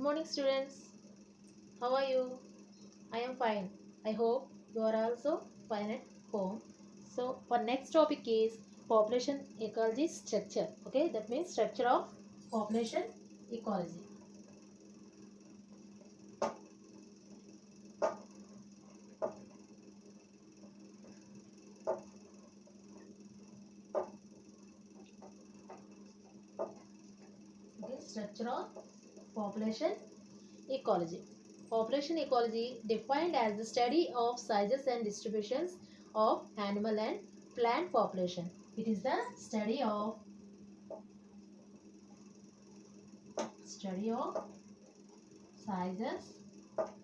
morning, students. How are you? I am fine. I hope you are also fine at home. So, our next topic is population ecology structure. Okay, that means structure of population ecology. Okay, structure of population ecology. Population ecology defined as the study of sizes and distributions of animal and plant population. It is the study of sizes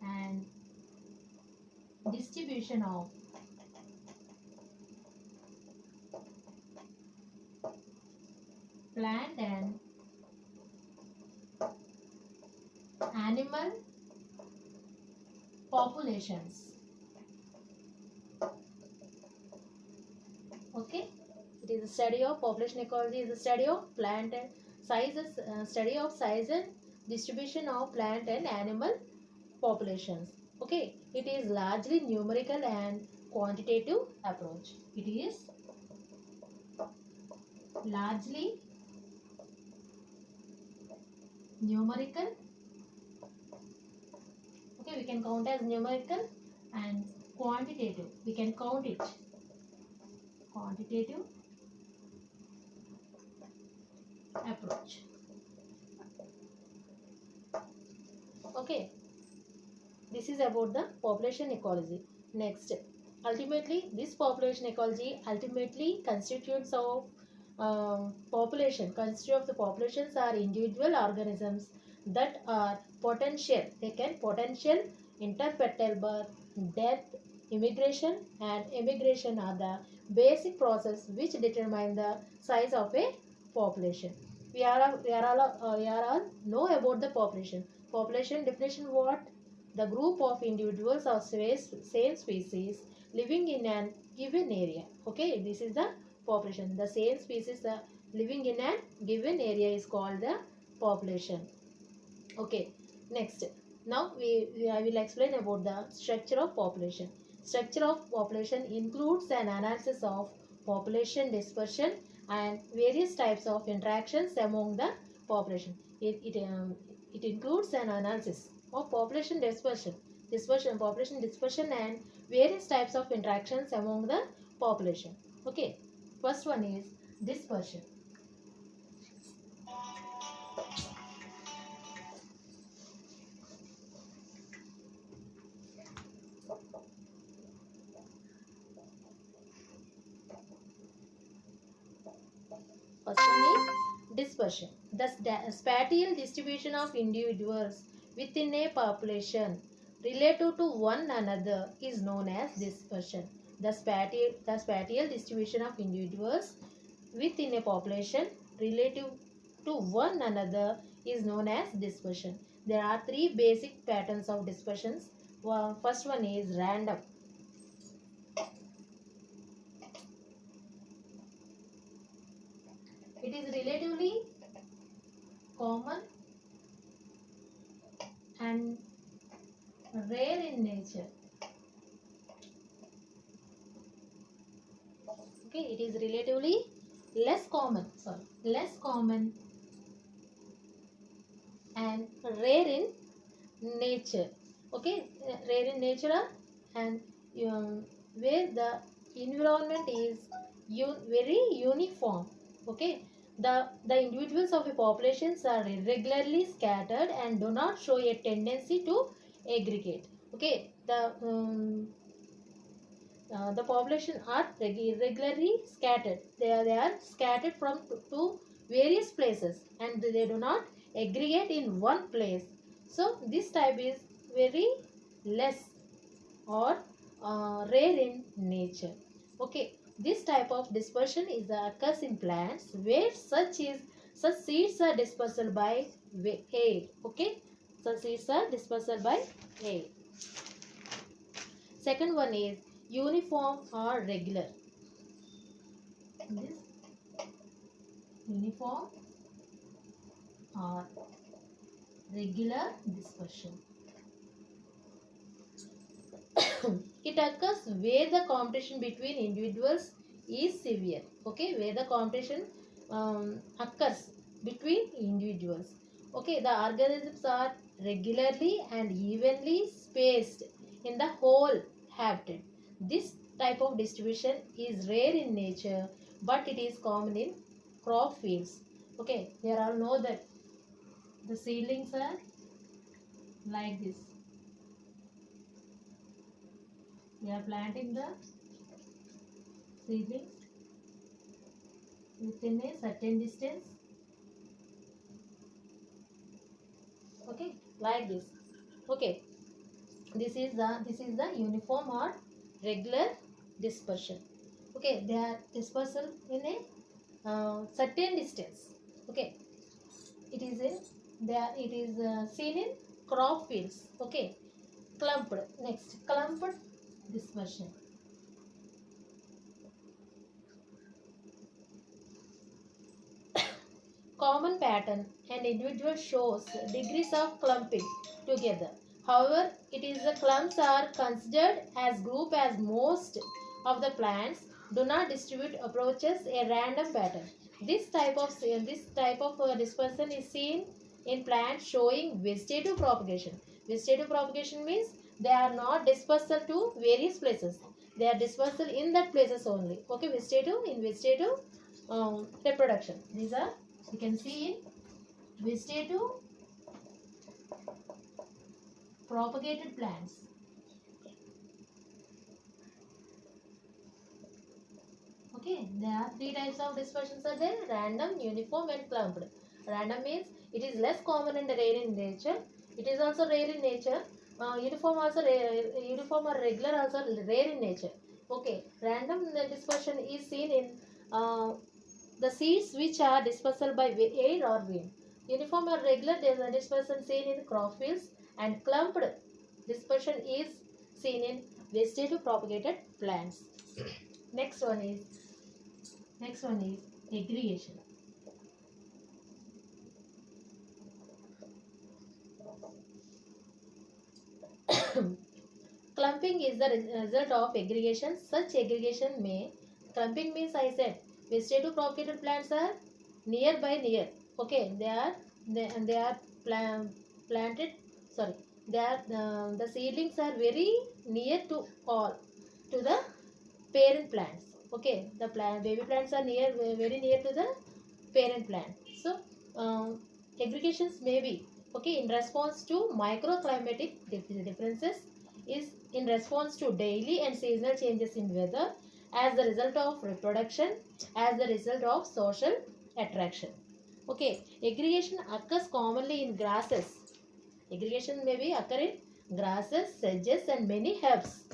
and distribution of plant and animal populations. Okay, it is a study of population ecology. Is a study of plant and sizes, study of size and distribution of plant and animal populations. Okay, it is largely numerical and quantitative approach. It is largely numerical. Okay, we can count as numerical and quantitative. We can count it. Quantitative approach. Okay, this is about the population ecology. Next, ultimately, this population ecology ultimately constitutes of population. Constitute of the populations are individual organisms that are potential. They can potential interpetal birth, death, immigration, and emigration are the basic process which determine the size of a population. We are all know about the population. Population definition: what? The group of individuals of same species living in an given area. Okay, this is the population. The same species living in a given area is called the population. Okay, next. Now I will explain about the structure of population. Structure of population includes an analysis of population dispersion and various types of interactions among the population. It includes an analysis of population population dispersion and various types of interactions among the population. Okay, first one is dispersion. First one is dispersion. The spatial distribution of individuals within a population relative to one another is known as dispersion. The spatial distribution of individuals within a population relative to one another is known as dispersion. There are three basic patterns of dispersions. First one is random. It is relatively common and rare in nature. Okay, it is relatively less common and rare in nature. Okay, rare in nature and where the environment is very uniform. Okay, the individuals of a populations are irregularly scattered and do not show a tendency to aggregate. Okay, the population are irregularly scattered. They are scattered from to various places and they do not aggregate in one place. So this type is very less or rare in nature. Okay, this type of dispersion is occurs in plants where such seeds are dispersed by air. Okay, such seeds are dispersed by air. Second one is uniform or regular. This uniform or Regular dispersion. It occurs where the competition between individuals is severe. Okay, where the competition occurs between individuals. Okay, the organisms are regularly and evenly spaced in the whole habitat. This type of distribution is rare in nature, but it is common in crop fields. Okay, here all know that the seedlings are like this. We are planting the seedlings within a certain distance. Okay, like this. Okay, this is the uniform or regular dispersion. Okay, they are dispersal in a certain distance. Okay, it is in there. It is seen in crop fields. Okay, clumped. Next, clumped dispersion. Common pattern and individual shows degrees of clumping together. However, it is the clumps are considered as group as most of the plants do not distribute approaches a random pattern. This type of dispersion is seen in plants showing vegetative propagation. Vegetative propagation means they are not dispersal to various places. They are dispersal in that places only. Okay, vegetative reproduction. These are you can see in vegetative propagated plants. Okay, there are three types of dispersions are there: random, uniform, and clumped. Random means it is less common and rare in nature. It is also rare in nature. Uniform or regular also rare in nature. Okay, random dispersion is seen in uh, the seeds which are dispersal by air or wind. Uniform or regular dispersion seen in crop fields, and clumped dispersion is seen in vegetative propagated plants. Next one is aggregation. Clumping is the result of aggregation. Such aggregation may clumping means I said vegetative propagated plants are near. Okay, they are planted. Sorry, they are the seedlings are very near to all to the parent plants. Okay, the baby plants are very near to the parent plant. So aggregations may be okay in response to microclimatic differences, is in response to daily and seasonal changes in weather, as the result of reproduction, as the result of social attraction. Okay, aggregation occurs commonly in grasses. Aggregation may be occur in grasses, sedges, and many herbs,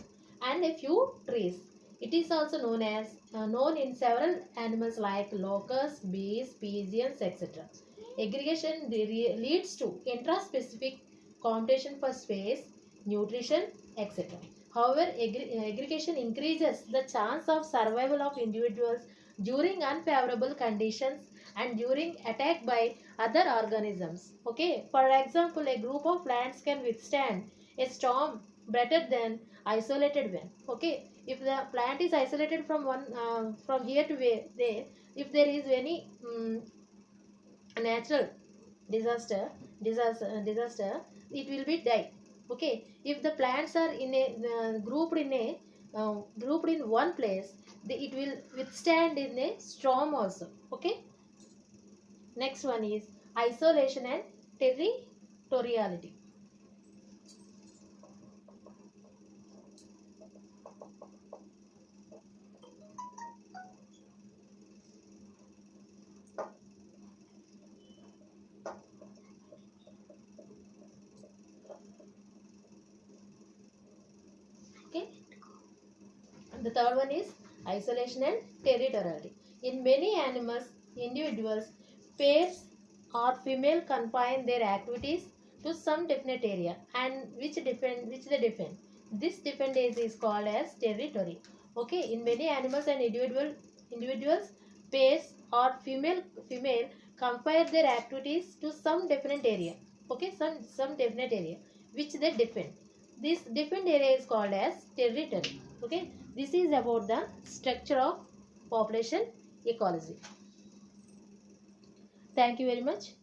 and a few trees. It is also known in several animals like locusts, bees, pigeons, etc. Aggregation leads to intraspecific competition for space, nutrition, etc. However, aggregation increases the chance of survival of individuals during unfavorable conditions and during attack by other organisms. Okay, for example, a group of plants can withstand a storm better than isolated one. Okay, if the plant is isolated from one from here to there, if there is any natural disaster, it will be die. Okay, if the plants are in a grouped in one place, it will withstand in a storm also. Okay, next one is isolation and territoriality. Okay, the third one is isolation and territoriality. In many animals, individuals, pairs or female confine their activities to some definite area and which they defend. This defend is called as territory. Okay, in many animals and individuals, pairs or female confine their activities to some definite area. Okay, some definite area which they defend. This defined area is called as territory. Okay, this is about the structure of population ecology. Thank you very much.